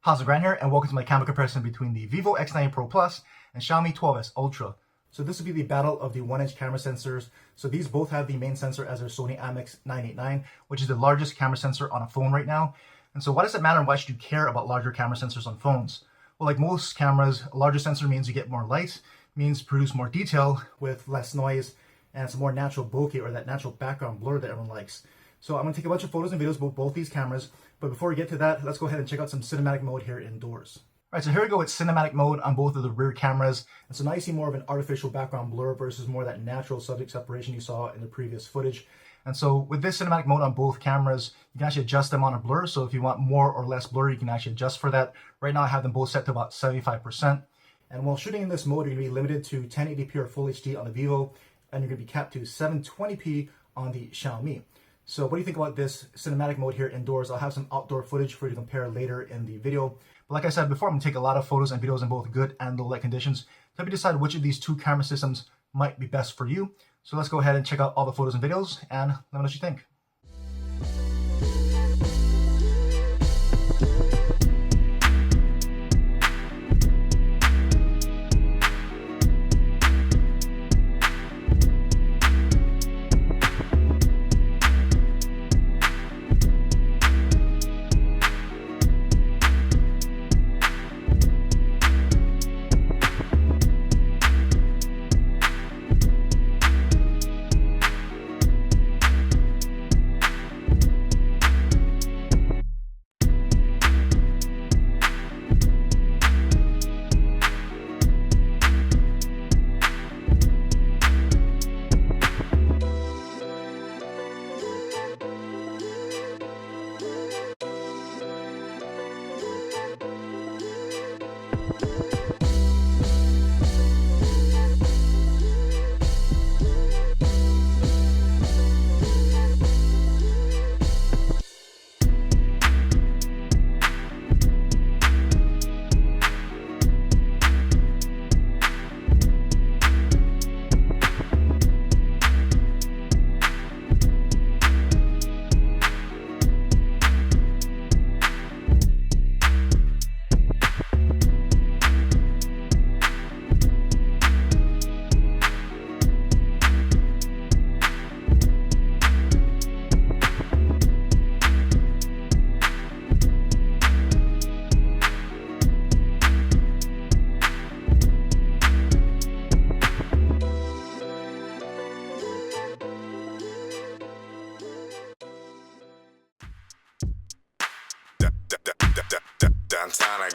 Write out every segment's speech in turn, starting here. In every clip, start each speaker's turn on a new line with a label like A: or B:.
A: How's it going here, and welcome to my camera comparison between the Vivo X90 Pro Plus and Xiaomi 12S Ultra. So this will be the battle of the 1-inch camera sensors. So these both have the main sensor as their Sony IMX989, which is the largest camera sensor on a phone right now. And so why does it matter, and why should you care about larger camera sensors on phones? Well, like most cameras, a larger sensor means you get more light, means produce more detail with less noise, and some more natural bokeh, or that natural background blur that everyone likes. So I'm going to take a bunch of photos and videos of both these cameras, but before we get to that, let's go ahead and check out some cinematic mode here indoors. Alright, so here we go with cinematic mode on both of the rear cameras. And so now you see more of an artificial background blur versus more of that natural subject separation you saw in the previous footage. And so with this cinematic mode on both cameras, you can actually adjust them on a blur. So if you want more or less blur, you can actually adjust for that. Right now I have them both set to about 75%. And while shooting in this mode, you're going to be limited to 1080p or Full HD on the Vivo, and you're going to be capped to 720p on the Xiaomi. So what do you think about this cinematic mode here indoors? I'll have some outdoor footage for you to compare later in the video. But like I said before, I'm going to take a lot of photos and videos in both good and low light conditions to help you decide which of these two camera systems might be best for you. So let's go ahead and check out all the photos and videos and let me know what you think.
B: Sonic.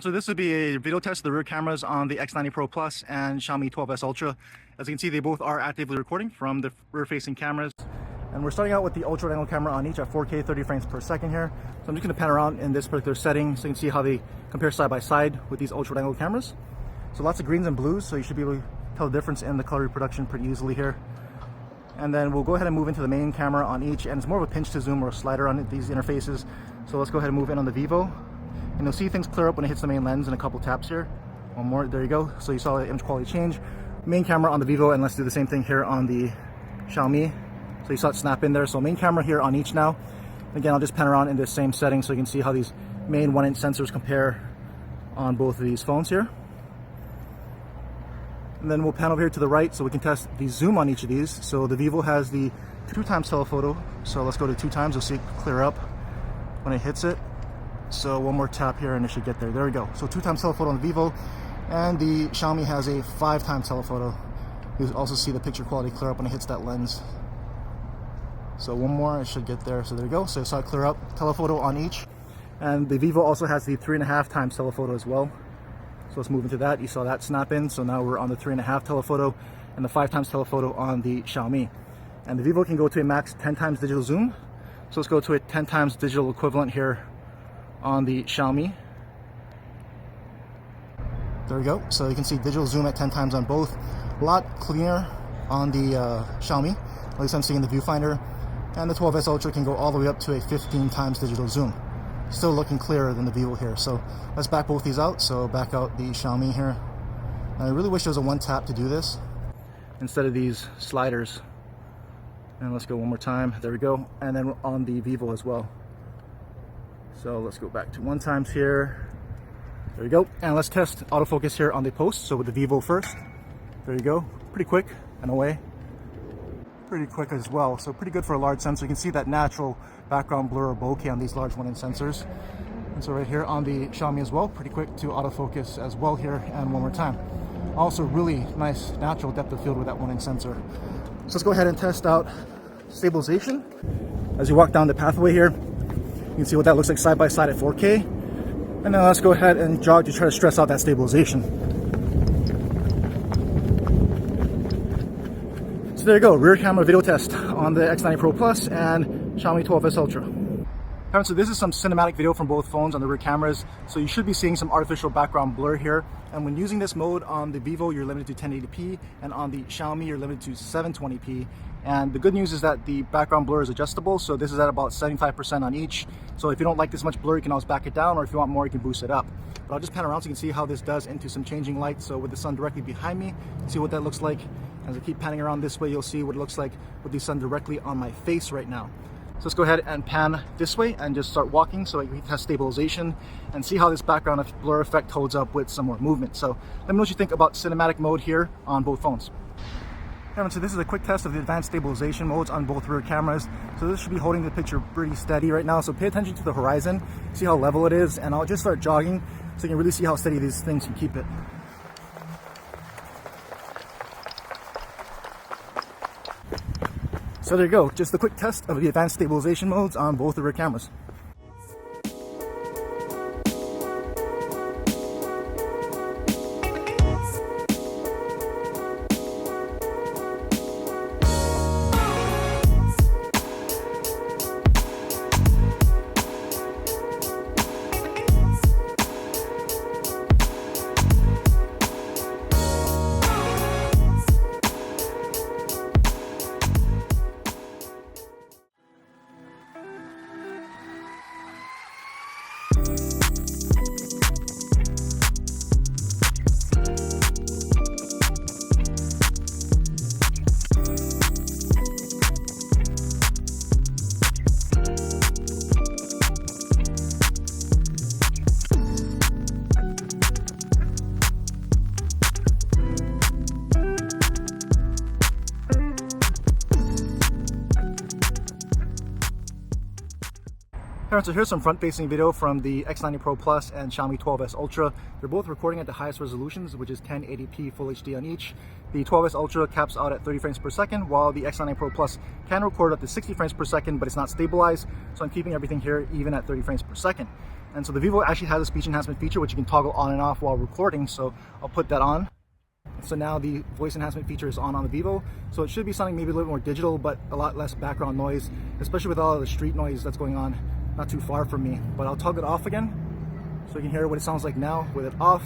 A: So this would be a video test of the rear cameras on the X90 Pro Plus and Xiaomi 12S Ultra. As you can see, they both are actively recording from the rear-facing cameras. And we're starting out with the ultra angle camera on each at 4K 30 frames per second here. So I'm just going to pan around in this particular setting so you can see how they compare side by side with these ultra angle cameras. So lots of greens and blues, so you should be able to tell the difference in the color reproduction pretty easily here. And then we'll go ahead and move into the main camera on each, and it's more of a pinch to zoom or a slider on these interfaces. So let's go ahead and move in on the Vivo. And you'll see things clear up when it hits the main lens in a couple taps here. One more, there you go. So you saw the image quality change. Main camera on the Vivo, and let's do the same thing here on the Xiaomi. So you saw it snap in there. So main camera here on each now. Again, I'll just pan around in this same setting so you can see how these main 1-inch sensors compare on both of these phones here. And then we'll pan over here to the right so we can test the zoom on each of these. So the Vivo has the 2x telephoto. So let's go to 2x, you'll see it clear up when it hits it. So one more tap here and it should get there. There we go. So 2x telephoto on the Vivo, and the Xiaomi has a 5x telephoto. You'll also see the picture quality clear up when it hits that lens. So one more, it should get there. So there you go. So you saw it clear up, telephoto on each. And the Vivo also has the 3.5x telephoto as well. So let's move into that. You saw that snap in. So now we're on the 3.5 telephoto and the 5x telephoto on the Xiaomi. And the Vivo can go to a max 10x digital zoom. So let's go to a 10x digital equivalent here on the Xiaomi. There we go. So you can see digital zoom at 10x on both. A lot cleaner on the Xiaomi, at least I'm seeing the viewfinder. And the 12S Ultra can go all the way up to a 15x digital zoom. Still looking clearer than the Vivo here. So let's back both these out. So back out the Xiaomi here. And I really wish there was a one tap to do this instead of these sliders. And let's go one more time. There we go. And then on the Vivo as well. So let's go back to 1x here. There you go. And let's test autofocus here on the post. So with the Vivo first. There you go. Pretty quick and away. Pretty quick as well. So pretty good for a large sensor. You can see that natural background blur or bokeh on these large 1-inch sensors. And so right here on the Xiaomi as well. Pretty quick to autofocus as well here. And one more time. Also really nice natural depth of field with that 1-inch sensor. So let's go ahead and test out stabilization. As you walk down the pathway here, you can see what that looks like side by side at 4K. And then let's go ahead and jog to try to stress out that stabilization. So there you go, rear camera video test on the X90 Pro Plus and Xiaomi 12S Ultra. Alright, so this is some cinematic video from both phones on the rear cameras. So you should be seeing some artificial background blur here. And when using this mode on the Vivo, you're limited to 1080p, and on the Xiaomi, you're limited to 720p. And the good news is that the background blur is adjustable, so this is at about 75% on each. So if you don't like this much blur, you can always back it down, or if you want more, you can boost it up. But I'll just pan around so you can see how this does into some changing light. So with the sun directly behind me, see what that looks like. As I keep panning around this way, you'll see what it looks like with the sun directly on my face right now. So let's go ahead and pan this way and just start walking so we can test stabilization and see how this background blur effect holds up with some more movement. So let me know what you think about cinematic mode here on both phones. So this is a quick test of the advanced stabilization modes on both rear cameras. So this should be holding the picture pretty steady right now. So pay attention to the horizon, see how level it is, and I'll just start jogging so you can really see how steady these things can keep it. So there you go, just a quick test of the advanced stabilization modes on both the rear cameras. Alright, so here's some front-facing video from the X90 Pro Plus and Xiaomi 12S Ultra. They're both recording at the highest resolutions, which is 1080p Full HD on each. The 12S Ultra caps out at 30 frames per second, while the X90 Pro Plus can record up to 60 frames per second, but it's not stabilized, so I'm keeping everything here even at 30 frames per second. And so the Vivo actually has a speech enhancement feature which you can toggle on and off while recording, so I'll put that on. So now the voice enhancement feature is on the Vivo, so it should be sounding maybe a little more digital, but a lot less background noise, especially with all of the street noise that's going on not too far from me. But I'll toggle it off again so you can hear what it sounds like now with it off.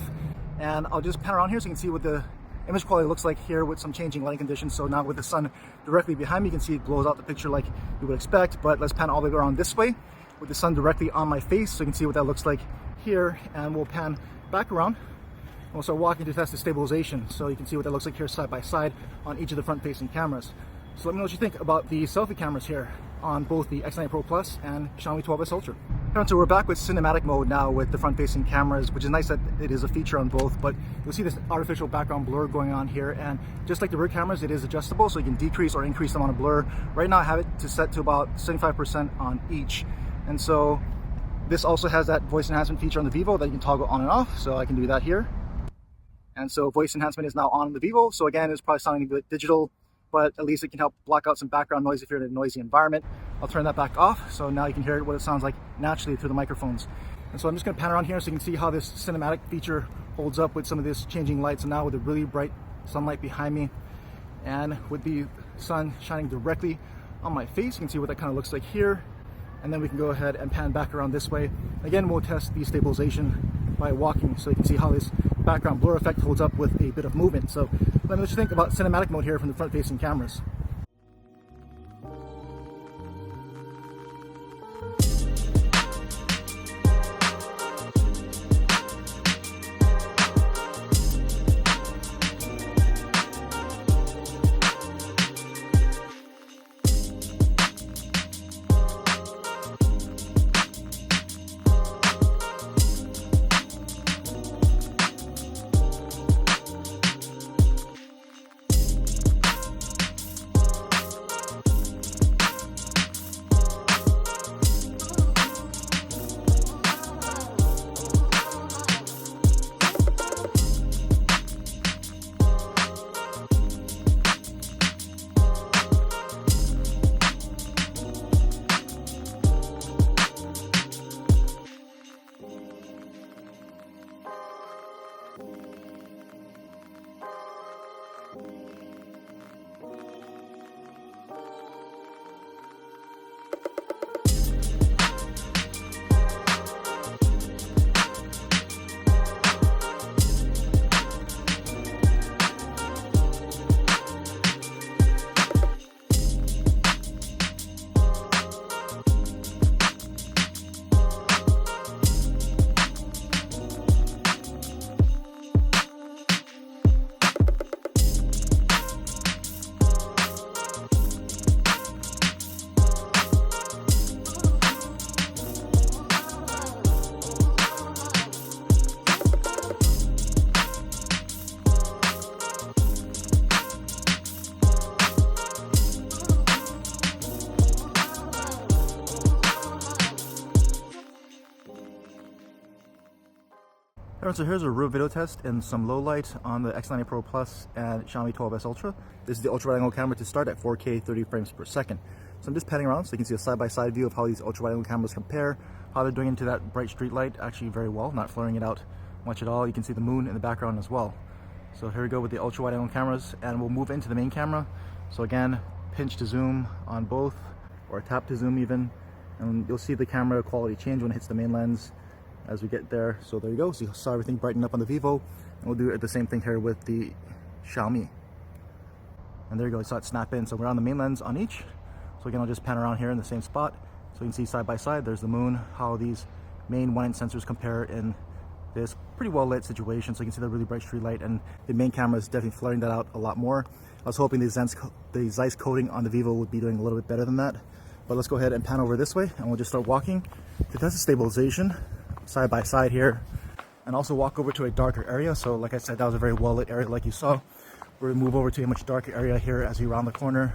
A: And I'll just pan around here so you can see what the image quality looks like here with some changing lighting conditions. So now with the sun directly behind me, you can see it blows out the picture like you would expect. But let's pan all the way around this way with the sun directly on my face so you can see what that looks like here. And we'll pan back around. We'll start walking to test the stabilization so you can see what that looks like here side by side on each of the front facing cameras. So let me know what you think about the selfie cameras here on both the X90 Pro Plus and Xiaomi 12S Ultra. So we're back with cinematic mode now with the front facing cameras, which is nice that it is a feature on both, but you'll see this artificial background blur going on here, and just like the rear cameras, it is adjustable so you can decrease or increase the amount of blur. Right now I have it to set to about 75% on each, and so this also has that voice enhancement feature on the Vivo that you can toggle on and off, so I can do that here. And so voice enhancement is now on the Vivo, so again it's probably sounding a bit digital, but at least it can help block out some background noise if you're in a noisy environment. I'll turn that back off, so now you can hear what it sounds like naturally through the microphones. And so I'm just going to pan around here so you can see how this cinematic feature holds up with some of this changing lights, and now with the really bright sunlight behind me and with the sun shining directly on my face, you can see what that kind of looks like here. And then we can go ahead and pan back around this way. Again, we'll test the stabilization by walking so you can see how this background blur effect holds up with a bit of movement. So let me know what you think about cinematic mode here from the front facing cameras. Alright, so here's a real video test in some low light on the X90 Pro Plus and Xiaomi 12S Ultra. This is the ultra wide angle camera to start at 4K 30 frames per second. So I'm just panning around so you can see a side-by-side view of how these ultra wide angle cameras compare, how they're doing into that bright street light actually very well, not flaring it out much at all. You can see the moon in the background as well. So here we go with the ultra wide angle cameras, and we'll move into the main camera. So again, pinch to zoom on both, or tap to zoom even, and you'll see the camera quality change when it hits the main lens as we get there. So there you go, so you saw everything brighten up on the Vivo, and we'll do the same thing here with the Xiaomi. And there you go, you saw it snap in. So we're on the main lens on each. So again, I'll just pan around here in the same spot so you can see side by side, there's the moon, how these main 1-inch sensors compare in this pretty well lit situation. So you can see the really bright street light, and the main camera is definitely flaring that out a lot more. I was hoping the Zeiss coating on the Vivo would be doing a little bit better than that. But let's go ahead and pan over this way, and we'll just start walking to test the stabilization side by side here, and also walk over to a darker area. So like I said, that was a very well lit area like you saw. We're gonna move over to a much darker area here as we round the corner,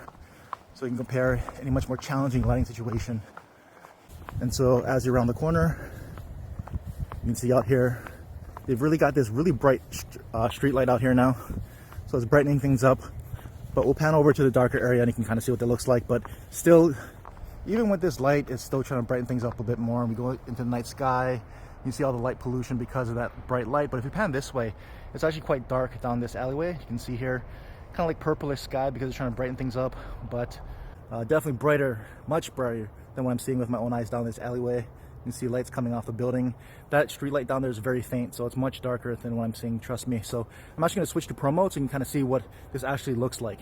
A: so you can compare any much more challenging lighting situation. And so as you round the corner, you can see out here, they've really got this really bright street light out here now. So it's brightening things up, but we'll pan over to the darker area and you can kind of see what that looks like. But still, Even with this light, it's still trying to brighten things up a bit more. And we go into the night sky, you see all the light pollution because of that bright light. But if you pan this way, it's actually quite dark down this alleyway. You can see here, kind of like purplish sky because it's trying to brighten things up, but definitely brighter, much brighter than what I'm seeing with my own eyes down this alleyway. You can see lights coming off the building. That street light down there is very faint, so it's much darker than what I'm seeing, trust me. So I'm actually going to switch to Pro mode so you can kind of see what this actually looks like.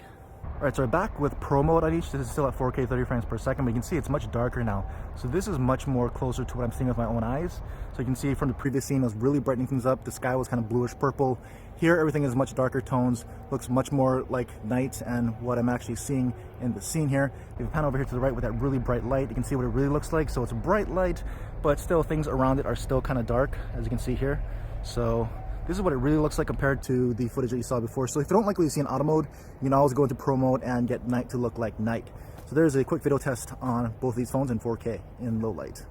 A: Alright, so we're back with Pro mode on each. This is still at 4K 30 frames per second, but you can see it's much darker now. So this is much more closer to what I'm seeing with my own eyes. So you can see from the previous scene, it was really brightening things up. The sky was kind of bluish purple. Here, everything is much darker tones. Looks much more like night and what I'm actually seeing in the scene here. If you pan over here to the right with that really bright light, you can see what it really looks like. So it's a bright light, but still things around it are still kind of dark, as you can see here. So this is what it really looks like compared to the footage that you saw before. So if you don't like what you see in auto mode, you can always go into Pro mode and get night to look like night. So there's a quick video test on both of these phones in 4K in low light.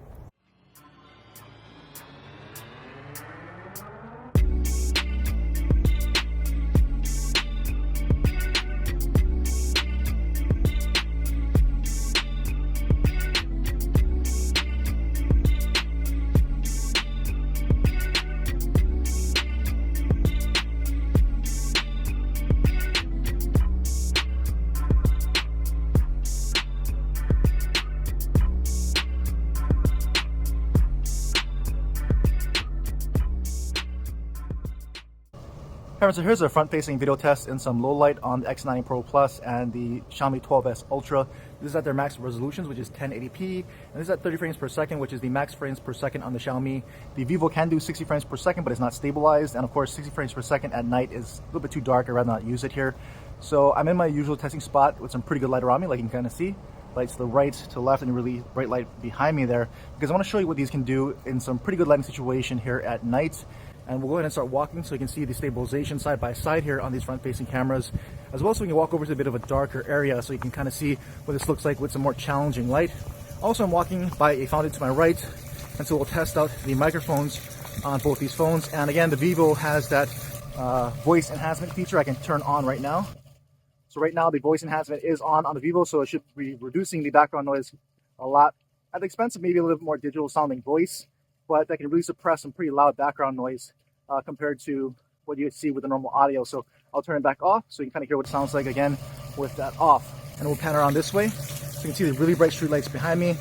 A: So here's a front-facing video test in some low light on the X90 Pro Plus and the Xiaomi 12S Ultra. This is at their max resolutions, which is 1080p, and this is at 30 frames per second, which is the max frames per second on the Xiaomi. The Vivo can do 60 frames per second, but it's not stabilized, and of course 60 frames per second at night is a little bit too dark. I'd rather not use it here. So I'm in my usual testing spot with some pretty good light around me, like you can kind of see. Lights to the right, to the left, and a really bright light behind me there, because I want to show you what these can do in some pretty good lighting situation here at night. And we'll go ahead and start walking so you can see the stabilization side by side here on these front-facing cameras, as well, so we can walk over to a bit of a darker area so you can kind of see what this looks like with some more challenging light. Also, I'm walking by a fountain to my right, and so we'll test out the microphones on both these phones. And again, the Vivo has that voice enhancement feature I can turn on right now. So right now the voice enhancement is on the Vivo, so it should be reducing the background noise a lot at the expense of maybe a little bit more digital sounding voice, but that can really suppress some pretty loud background noise compared to what you see with the normal audio. So I'll turn it back off so you can kind of hear what it sounds like again with that off. And we'll pan around this way so you can see the really bright street lights behind me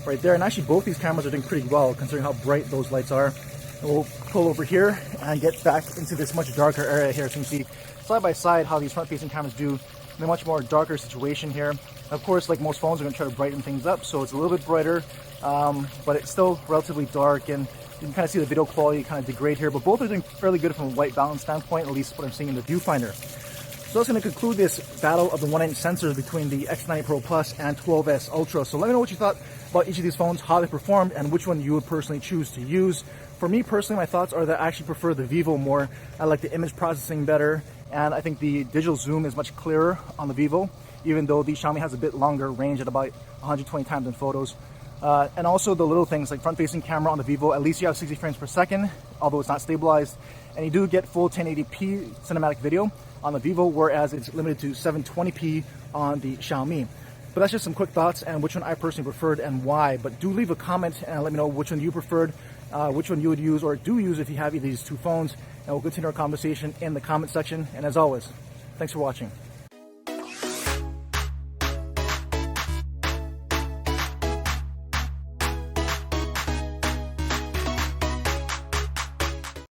A: right there. And actually both these cameras are doing pretty well considering how bright those lights are. And we'll pull over here and get back into this much darker area here so you can see side by side how these front-facing cameras do in a much more darker situation here. Of course, like most phones, are going to try to brighten things up, so it's a little bit brighter, but it's still relatively dark, and you can kind of see the video quality kind of degrade here, but both are doing fairly good from a white balance standpoint, at least what I'm seeing in the viewfinder. So that's going to conclude this battle of the 1-inch sensors between the X90 Pro Plus and 12S Ultra. So let me know what you thought about each of these phones, how they performed, and which one you would personally choose to use. For me personally, my thoughts are that I actually prefer the Vivo more. I like the image processing better, and I think the digital zoom is much clearer on the Vivo, even though the Xiaomi has a bit longer range at about 120 times in photos. And also the little things like front-facing camera on the Vivo, at least you have 60 frames per second, although it's not stabilized, and you do get full 1080p cinematic video on the Vivo, whereas it's limited to 720p on the Xiaomi. But that's just some quick thoughts and which one I personally preferred and why. But do leave a comment and let me know which one you preferred, which one you would use or do use if you have either of these two phones, and we'll continue our conversation in the comment section. And as always, thanks for watching.